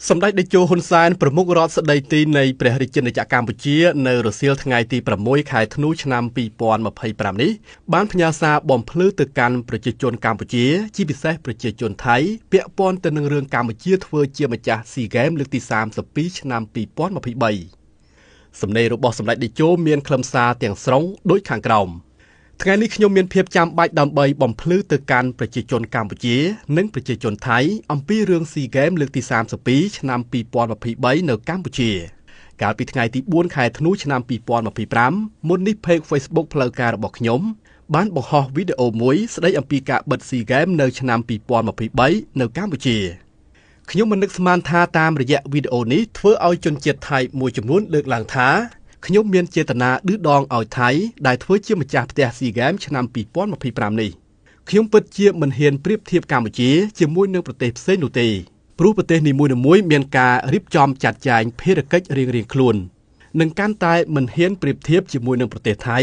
សម្ដេចតេជោហ៊ុនសែនប្រមុខរដ្ឋស្ដីទីនៃព្រះរាជាណាចក្រកម្ពុជានៅរសៀលថ្ងៃទី6ខែធ្នូឆ្នាំ2025នេះបានផ្ញើសារបំភ្លឺទៅកាន់ប្រជាជនកម្ពុជាជាពិសេសប្រជាជនថៃពាក់ព័ន្ធទៅនឹងរឿងកម្ពុជាធ្វើជាម្ចាស់ស៊ីហ្គេមលើកទី32ឆ្នាំ2023សំណេររបស់សម្ដេចតេជោមានខ្លឹមសារទាំងស្រុងដូចខាងក្រោមថ្ងៃនេះខ្ញុំមានភាពចាំបាច់ដើម្បីបំភ្លឺទៅកាន់ប្រជាជនកម្ពុជានិងប្រជាជនថៃអំពីរឿងស៊ីហ្គេមលើកទី32ឆ្នាំ2023នៅកម្ពុជាកាលពីថ្ងៃទី4ខែធ្នូឆ្នាំ2025មុននេះ Page Facebook ផ្លូវការរបស់ខ្ញុំបានបង្ហោះវីដេអូមួយស្ដីអំពីការបិទស៊ីហ្គេមនៅឆ្នាំ2023នៅកម្ពុជាខ្ញុំមិននឹកស្មានថាតាមរយៈវីដេអូនេះធ្វើឲ្យជនជាតិថៃមួយចំនួនលើកឡើងថាខ្ញុំមានចេតនាឌឺដងឲ្យថៃដែលធ្វើជាម្ចាស់ផ្ទះស៊ីហ្គេមឆ្នាំ2025នេះខ្ញុំពិតជាមិនហ៊ានប្រៀបធៀបកម្ពុជាជាមួយនឹងប្រទេសផ្សេងនោះទេព្រោះប្រទេសនីមួយៗមានការរៀបចំចាត់ចែងភារកិច្ចរៀងៗខ្លួននិងកាន់តែមិនហ៊ានប្រៀបធៀបជាមួយនឹងប្រទេសថៃ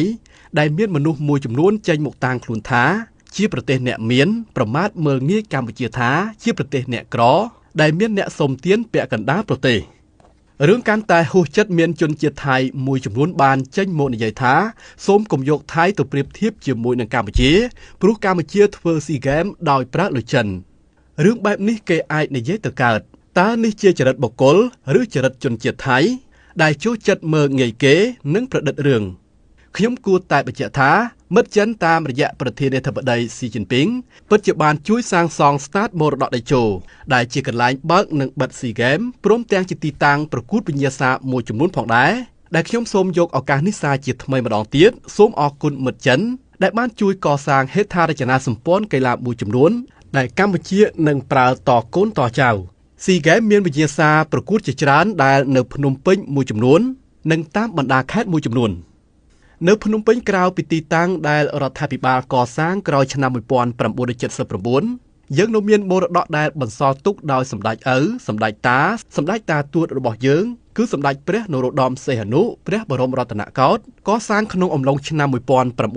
ដែលមានមនុស្សមួយចំនួនចេញមកតាំងខ្លួនថាជាប្រទេសអ្នកមានប្រមាថមើលងាយកម្ពុជាថាជាប្រទេសអ្នកក្រដែលមានអ្នកសុំទានពាក់កណ្ដាលប្រទេសរឿងកាន់តែហួសចិត្តមានជនជាតិថៃមួយចំនួនបានចេញមកនិយាយថាសូមកុំយកថៃទៅប្រៀបធៀបជាមួយនឹងកម្ពុជាព្រោះកម្ពុជាធ្វើស៊ីហ្គេមដោយប្រើលុយចិនរឿងបែបនេះគេអាចនិយាយទៅកើតតើនេះជាចរិតបុគ្គលឬចរិតជនជាតិថៃដែលចូលចិត្តមើលងាយគេនិងប្រឌិតរឿងខ្ញុំគួរតែបញ្ជាក់ថាមិត្តចិនតាមរយៈប្រធានាធិបតីស៊ីជីនពីងពិតជាបានជួយសាងសង់ស្តាតមរតកតេជោដែលជាកន្លែងបើកនិងបិទស៊ីហ្គេមព្រមទាំងជាទីតាំងប្រកួតវិញ្ញាសាមួយចំនួនផងដែរដែលខ្ញុំសូមយកឱកាសនេះសារជាថ្មីម្ដងទៀតសូមអរគុណមិត្តចិនដែលបានជួយកសាងហេដ្ឋារចនាសម្ព័ន្ធកីឡាមួយចំនួនដែលកម្ពុជានឹងប្រើតកូនតចៅស៊ីហ្គេមមានវិញ្ញាសាប្រកួតជាច្រើនដែលនៅភ្នំពេញមួយចំនួននិងតាមបណ្ដាខេត្តមួយចំនួននៅភ្នំពេញក្រៅពីទីតាំងដែលរដ្ឋាភិបាលកសាងក្រោយឆ្នាំ1979យើងនៅមានមរតកដែលបន្សល់ទុកដោយសម្ដេចឪសម្ដេចតាទួតរបស់យើងគឺសម្ដេចព្រះនរោត្តមសីហនុព្រះបរមរតនកោដ្ឋកសាងក្នុងអំឡុងឆ្នាំ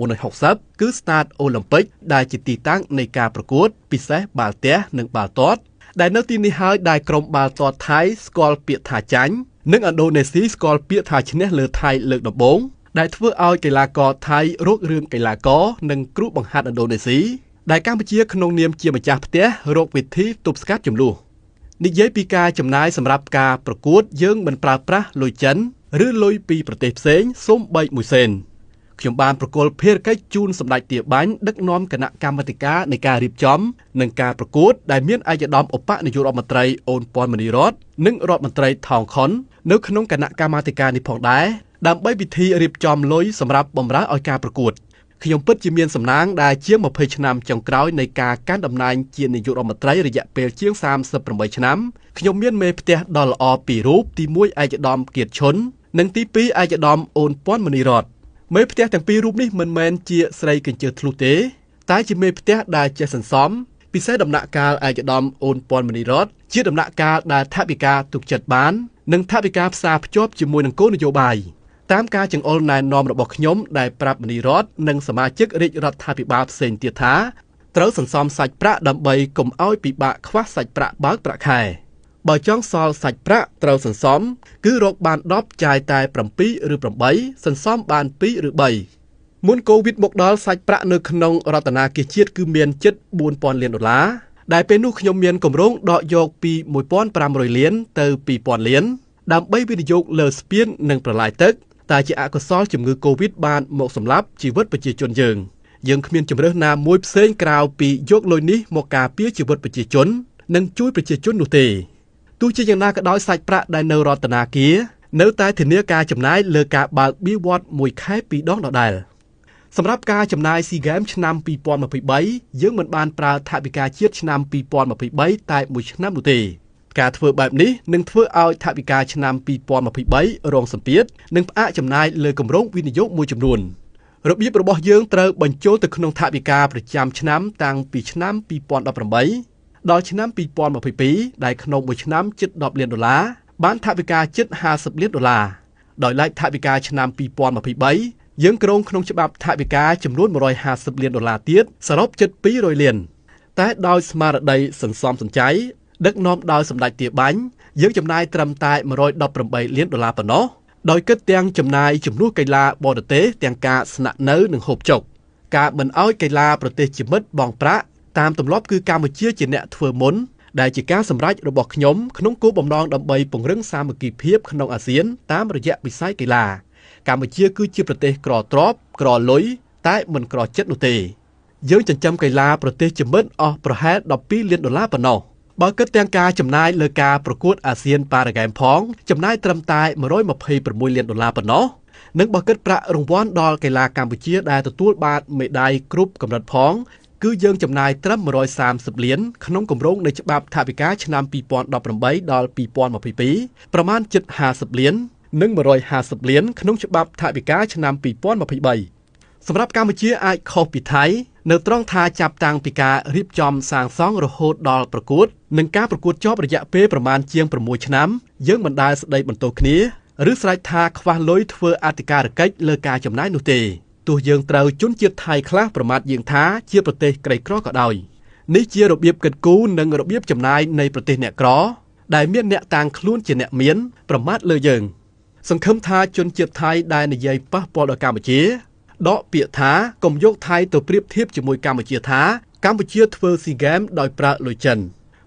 1960គឺស្តាតអូឡ িম্প ិកដែលជាទីតាំងនៃការប្រកួតពិសេសបាល់ទះនិងបាល់ទាត់ដែលនៅទីនេះហើយដែលក្រុមបាល់ទាត់ថៃស្គាល់ពាក្យថាចាញ់និងឥណ្ឌូនេស៊ីស្គាល់ពាក្យថាឈ្នះលើថៃលើកដំបូងដែលធ្វើឲ្យកីឡាករថៃរករឿងកីឡាករនិងគ្រូបង្ហាត់ឥណ្ឌូនេស៊ីដែលកម្ពុជាក្នុងនាមជាម្ចាស់ផ្ទះរកវិធីទប់ស្កាត់ចំនួននិយាយពីការចំណាយសម្រាប់ការប្រកួតយើងមិនប្រើប្រាស់លុយចិនឬលុយពីប្រទេសផ្សេងសូម្បីមួយសេនខ្ញុំបានប្រគល់ភារកិច្ចជូនសម្ដេចទាបាញ់ដឹកនាំគណៈកម្មាធិការនៃការរៀបចំនិងការប្រកួតដែលមានឯកឧត្តមឧបនាយករដ្ឋមន្ត្រីអូនពាន់មនីរតន៍និងរដ្ឋមន្ត្រីថោងខុននៅក្នុងគណៈកម្មាធិការនេះផងដែរដើម្បីពិធីរៀបចំលុយសម្រាប់បម្រើឲ្យការប្រកួតខ្ញុំពិតជាមានសំណាងដែលជាង20ឆ្នាំចុងក្រោយនៃការកាន់តំណែងជានាយករដ្ឋមន្ត្រីរយៈពេលជាង38ឆ្នាំខ្ញុំមានមេផ្ទះដ៏ល្អពីររូបទី1ឯកឧត្តមគៀតឈុននិងទី2ឯកឧត្តមអូនពាន់មនីរតន៍មេផ្ទះទាំងពីររូបនេះមិនមែនជាស្រីកញ្ជើធ្លុះទេតែជាមេផ្ទះដែលចេះសន្សំពិសេសដំណាក់កាលឯកឧត្តមអូនពាន់មនីរតន៍ជាដំណាក់កាលដែលថវិកាទុកចិត្តបាននិងថវិកាផ្សារភ្ជាប់ជាមួយនឹងគោលនយោបាយតាមការចង្អុលណែនាំរបស់ខ្ញុំដែលប្រាប់មនីរតន៍និងសមាជិករាជរដ្ឋាភិបាលផ្សេងទៀតថាត្រូវសន្សំសាច់ប្រាក់ដើម្បីកុំឲ្យពិបាកខ្វះសាច់ប្រាក់បើកប្រាក់ខែបើចង់សល់សាច់ប្រាក់ត្រូវសន្សំគឺរកបាន10ចាយតែ7ឬ8សន្សំបាន2ឬ3មុនកូវីដមកដល់សាច់ប្រាក់នៅក្នុងរដ្ឋាភិបាលជាតិគឺមានជិត$4000 លានដែលពេលនោះខ្ញុំមានគម្រោងដកយកពី$1500 លានទៅ$2000 លានដើម្បីវិនិយោគលើស្ពាននិងប្រឡាយទឹកតែជាអកុសលជំងឺកូវីដបានមកសម្លាប់ជីវិតប្រជាជនយើងគ្មានជំរើសណាមួយផ្សេងក្រៅពីយកលុយនេះមកការពារជីវិតប្រជាជននិងជួយប្រជាជននោះទេទោះជាយ៉ាងណាក៏ដោយសាច់ប្រាក់ដែលនៅរដ្ឋាភិបាលនៅតែធានាការចំណាយលើការបើកបៀវត្សមួយខែ2ដងដដែលសម្រាប់ការចំណាយស៊ីហ្គេមឆ្នាំ2023យើងមិនបានប្រើថវិកាជាតិឆ្នាំ2023តែមួយឆ្នាំនោះទេការធ្វើបែបនេះនឹងធ្វើឲ្យថវិកាឆ្នាំ2023រងសម្ពាធនិងផ្អាកចំណាយលើគម្រោងវិនិយោគមួយចំនួនរបៀបរបស់យើងត្រូវបញ្ចូលទៅក្នុងថវិកាប្រចាំឆ្នាំតាំងពីឆ្នាំ2018ដល់ឆ្នាំ2022ដែលក្នុងមួយឆ្នាំជិត$10 លានបានថវិកាជិត$50 លានដោយឡែកថវិកាឆ្នាំ2023យើងក្រុងក្នុងច្បាប់ថវិកាចំនួន$150 លានទៀតសរុបជិត$200 លានតែដោយស្មារតីសន្សំសំចៃដឹកនាំដោយសម្ដេចទាបាញ់ យើងចំណាយត្រឹមតែ$118 លានប៉ុណ្ណោះដោយគិតទាំងចំណាយជំនួសកីឡាបរទេសទាំងការស្នាក់នៅនិងហូបចុកការមិនអោយកីឡាប្រទេសជាមិត្តបង់ប្រាក់តាមទម្លាប់គឺកម្ពុជាជាអ្នកធ្វើមុនដែលជាការសម្រេចរបស់ខ្ញុំក្នុងគោលបំណងដើម្បីពង្រឹងសាមគ្គីភាពក្នុងអាស៊ានតាមរយៈវិស័យកីឡាកម្ពុជាគឺជាប្រទេសក្រទ្រព្យក្រលុយតែមិនក្រចិត្តនោះទេយើងចិញ្ចឹមកីឡាប្រទេសជាមិត្តអស់ប្រហែល$12 លានប៉ុណ្ណោះបើគិតទាំងការចំណាយលើការប្រកួតអាស៊ានប៉ារ៉ាហ្គេមផងចំណាយត្រឹមតែ$126 លានប៉ុណ្ណោះនិងបើគិតប្រាក់រង្វាន់ដល់កីឡាកម្ពុជាដែលទទួលបានមេដាយគ្រប់កម្រិតផងគឺយើងចំណាយត្រឹម130 លានក្នុងគម្រោងនៃច្បាប់ថវិកាឆ្នាំ2018ដល់2022ប្រមាណជិត50 លាននិង150 លានក្នុងច្បាប់ថវិកាឆ្នាំ2023សម្រាប់កម្ពុជាអាចខុសពីថៃនៅត្រង់ថាចាប់តាំងពីការរៀបចំសាងសង់រហូតដល់ប្រកួតនិងការប្រកួតជាប់រយៈពេលប្រមាណជាង6ឆ្នាំយើងមិនដែលស្ដីបន្ទោសគ្នាឬស្រែកថាខ្វះលុយធ្វើអធិការកិច្ចលើការចំណាយនោះទេទោះយើងត្រូវជនជាតិថៃខ្លះប្រមាថយើងថាជាប្រទេសក្រីក្រក៏ដោយនេះជារបៀបគិតគូរនិងរបៀបចំណាយនៃប្រទេសអ្នកក្រដែលមានអ្នកតាំងខ្លួនជាអ្នកមានប្រមាថលើយើងសង្ឃឹមថាជនជាតិថៃដែលនិយាយប៉ះពាល់ដល់កម្ពុជាដកពាក្យថាកុំយកថៃទៅប្រៀបធៀបជាមួយកម្ពុជាថាកម្ពុជាធ្វើស៊ីហ្គេមដោយប្រើលុយចិន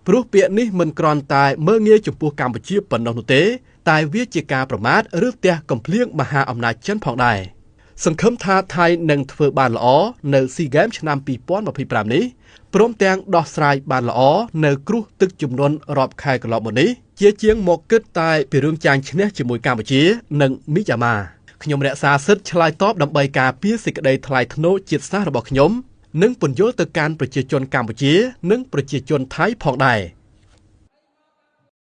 ព្រោះពាក្យនេះមិនគ្រាន់តែមើលងាយចំពោះកម្ពុជាប៉ុណ្ណោះនោះទេតែវាជាការប្រមាថឬទះកំភ្លៀងមហាអំណាចចិនផងដែរសង្ឃឹមថាថៃនឹងធ្វើបានល្អនៅស៊ីហ្គេមឆ្នាំ2025នេះព្រមទាំងដោះស្រាយបានល្អនៅគ្រោះទឹកជំនន់រាប់ខែកន្លងមកនេះជាងមកគិតតែពីរឿងចាញ់ឈ្នះជាមួយកម្ពុជានិងមីយ៉ាម៉ាខ្ញុំរក្សាសិទ្ធិឆ្លើយតបដើម្បីការពារសេចក្តីថ្លៃថ្នូរជាតិសាសន៍របស់ខ្ញុំនិងពន្យល់ទៅកាន់ប្រជាជនកម្ពុជានិងប្រជាជនថៃផងដែរ